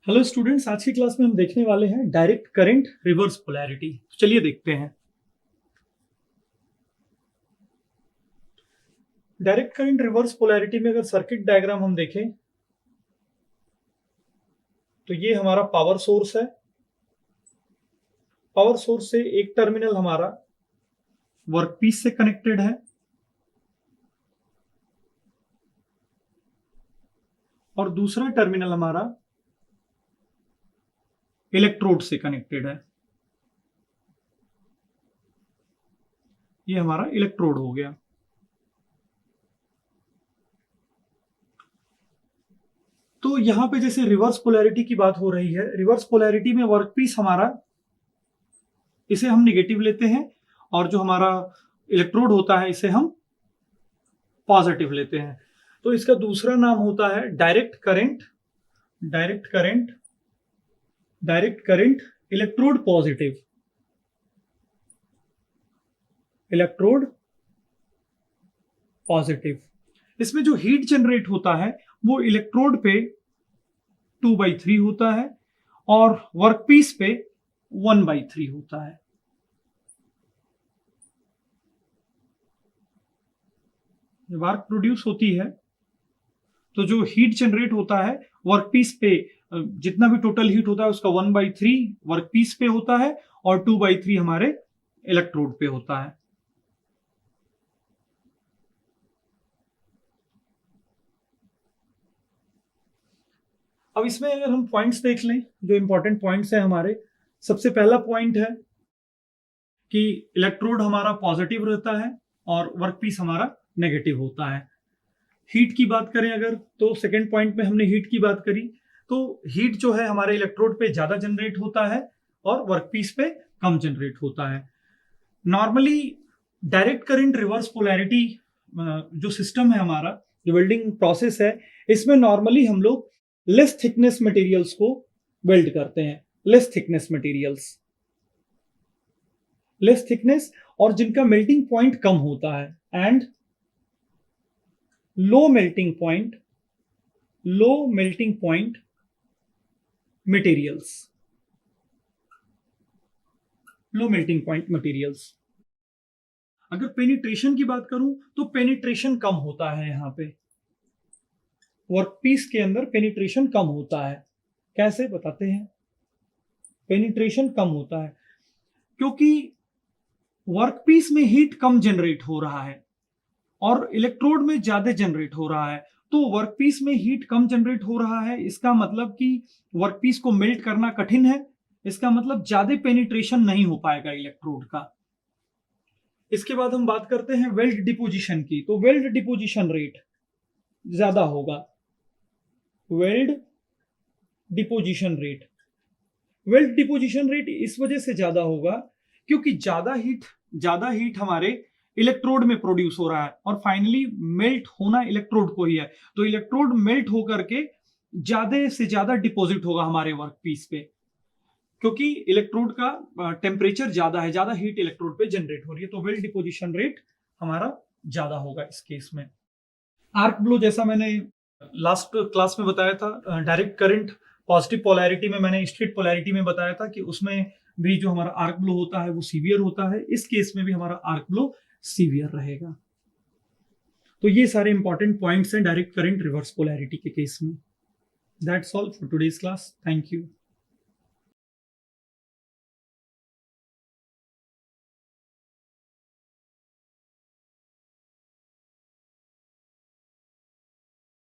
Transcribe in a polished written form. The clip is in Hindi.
हेलो स्टूडेंट्स, आज की क्लास में हम देखने वाले हैं डायरेक्ट करंट रिवर्स पोलैरिटी। चलिए देखते हैं। डायरेक्ट करंट रिवर्स पोलैरिटी में अगर सर्किट डायग्राम हम देखें तो ये हमारा पावर सोर्स है। पावर सोर्स से एक टर्मिनल हमारा वर्कपीस से कनेक्टेड है और दूसरा टर्मिनल हमारा इलेक्ट्रोड से कनेक्टेड है। ये हमारा इलेक्ट्रोड हो गया। तो यहां पे जैसे रिवर्स पोलैरिटी की बात हो रही है, रिवर्स पोलैरिटी में वर्कपीस हमारा, इसे हम निगेटिव लेते हैं और जो हमारा इलेक्ट्रोड होता है इसे हम पॉजिटिव लेते हैं। तो इसका दूसरा नाम होता है direct current. Direct current, direct current electrode positive, electrode positive. इसमें जो हीट जनरेट होता है वो इलेक्ट्रोड पे 2/3 होता है और वर्कपीस पे 1/3 होता है। जब वर्क प्रोड्यूस होती है तो जो हीट जनरेट होता है वर्कपीस पे, जितना भी टोटल हीट होता है उसका 1/3 वर्कपीस पे होता है और 2/3 हमारे इलेक्ट्रोड पे होता है। अब इसमें अगर हम पॉइंट्स देख लें, जो इंपॉर्टेंट पॉइंट्स हैं हमारे, सबसे पहला पॉइंट है कि इलेक्ट्रोड हमारा पॉजिटिव रहता है और वर्कपीस हमारा नेगेटिव होता है। हीट की बात करें अगर, तो सेकेंड पॉइंट में हमने हीट की बात करी, तो हीट जो है हमारे इलेक्ट्रोड पे ज्यादा जनरेट होता है और वर्कपीस पे कम जनरेट होता है। Normally direct current reverse polarity जो सिस्टम है हमारा, जो वेल्डिंग प्रोसेस है, इसमें नॉर्मली हम लोग लेस थिकनेस मटेरियल्स को वेल्ड करते हैं। Less thickness materials, less thickness और जिनका मेल्टिंग पॉइंट कम होता है, and low melting point, low melting point materials, low melting point materials. अगर पेनिट्रेशन की बात करूं तो पेनिट्रेशन कम होता है। यहां पे वर्कपीस के अंदर पेनिट्रेशन कम होता है। कैसे बताते हैं? पेनिट्रेशन कम होता है क्योंकि वर्कपीस में हीट कम जनरेट हो रहा है और इलेक्ट्रोड में ज्यादा जनरेट हो रहा है। तो वर्कपीस में हीट कम जनरेट हो रहा है, इसका मतलब कि वर्कपीस को मेल्ट करना कठिन है। इसका मतलब ज्यादा पेनिट्रेशन नहीं हो पाएगा इलेक्ट्रोड का। इसके बाद हम बात करते हैं वेल्ड डिपोजिशन की। तो वेल्ड डिपोजिशन रेट ज्यादा होगा। Weld deposition rate, weld deposition rate इस वजह से ज्यादा होगा क्योंकि ज्यादा हीट हमारे इलेक्ट्रोड में प्रोड्यूस हो रहा है और फाइनली मेल्ट होना इलेक्ट्रोड को ही है। तो इलेक्ट्रोड मेल्ट होकर के ज्यादा से ज्यादा डिपॉजिट होगा हमारे वर्कपीस पे, क्योंकि इलेक्ट्रोड का टेम्परेचर ज्यादा है, ज्यादा हीट इलेक्ट्रोड पे जनरेट हो रही है। तो वेल्ड डिपोजिशन रेट हमारा ज्यादा होगा इस केस में। आर्क ब्लो, जैसा मैंने लास्ट क्लास में बताया था, डायरेक्ट करंट पॉजिटिव पोलैरिटी में मैंने स्ट्रेट पोलैरिटी में बताया था कि उसमें भी जो हमारा आर्क ब्लो होता है वो सीवियर होता है। इस केस में भी हमारा आर्क ब्लो सीवियर रहेगा। तो ये सारे इंपॉर्टेंट पॉइंट्स हैं डायरेक्ट करंट रिवर्स पोलैरिटी के केस में। That's all for today's class. Thank you.